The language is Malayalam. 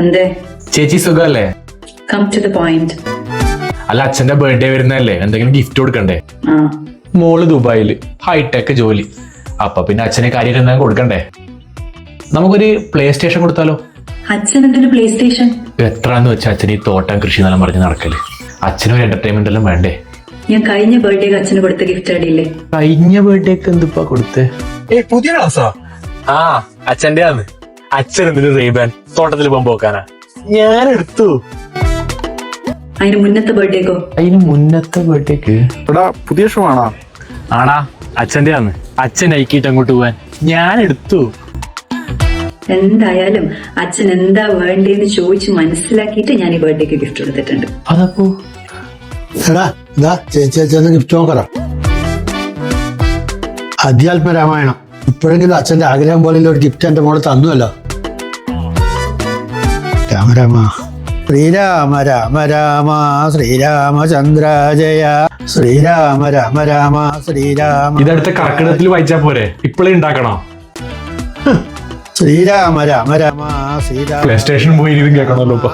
എന്തേ? ചേച്ചി സുഖല്ലേ? Come to the point. അല്ല, അച്ഛന്റെ ബർത്ത്ഡേ വരുന്നല്ലേ, എന്തെങ്കിലും ഗിഫ്റ്റ് കൊടുക്കണ്ടേ? ആ, മോള് ദുബായില് ഹൈടെക് ജോലി. അപ്പൊ പിന്നെ അച്ഛനെ കാര്യമായിട്ട് എന്തെങ്കിലും കൊടുക്കണ്ടേ? നമുക്കൊരു പ്ലേ സ്റ്റേഷൻ കൊടുത്താലോ? അച്ഛൻ എന്തിനു പ്ലേ സ്റ്റേഷൻ? എത്രാന്ന് വെച്ചാൽ അച്ഛൻ ഈ തോട്ടം കൃഷി എന്നെല്ലാം പറഞ്ഞ് നടക്കല്. അച്ഛനൊരു എന്റർടൈൻമെന്റ് എല്ലാം വേണ്ടേ? ഞാൻ കഴിഞ്ഞ ബർത്ത്ഡേക്ക് അച്ഛന് കൊടുത്ത ഗിഫ്റ്റ് അടിയില്ലേ? കഴിഞ്ഞ ബർത്ത്ഡേക്ക് എന്തിപ്പാ കൊടുത്തേ? പുതിയ ക്ലാസ്സാ? ആ, അച്ഛന്റെ ആണ്. അച്ഛൻ എന്തിനു റീബാൻ തോട്ടത്തിൽ പോകുമ്പോ നോക്കാനാ ഞാൻ എടുത്തു. അതിന് മുന്നത്തെ ബർത്ത്ഡേക്കോ? അതിന് മുന്നത്തെ ബർത്ത്ഡേക്ക് എടാ പുതിയ ഷോ ആണോ? ആടാ, അച്ഛന്റെ ആണ്. അച്ഛൻ അയക്കിയിട്ട് അങ്ങോട്ട് പോവാൻ ഞാൻ എടുത്തു. എന്തായാലും അച്ഛൻ എന്താ വേണ്ടേന്ന് ചോദിച്ച് മനസ്സിലാക്കിയിട്ട് ഞാൻ ഈ ബർത്ത്ഡേക്ക് ഗിഫ്റ്റ് കൊടുത്തിട്ടുണ്ട്. അതപ്പോ എടാ ഇതാ ചേച്ചി അച്ഛന്ന് ഗിഫ്റ്റ് നോക്കറ. അധ്യാത്മ രാമായണം. ഇപ്പോഴെങ്കിലും അച്ഛന്റെ ആഗ്രഹം പോലെ ഒരു ഗിഫ്റ്റ് എന്റെ മോള് തന്നുവല്ലോ. രാമരാമ ശ്രീരാമ രാമ രാമ ശ്രീരാമചന്ദ്ര ജയ ശ്രീരാമ രാമ രാമ ശ്രീരാമ. ഇതടുത്ത കർക്കിടകത്തിൽ വായിച്ചാ പോരെ, ഇപ്പോഴേ ഉണ്ടാക്കണോ? ശ്രീരാമ രാമ രാമ ശ്രീരാമ. പ്ലേ സ്റ്റേഷൻ പോയി ഇരുന്ന് കേൾക്കണല്ലോ ഇപ്പൊ.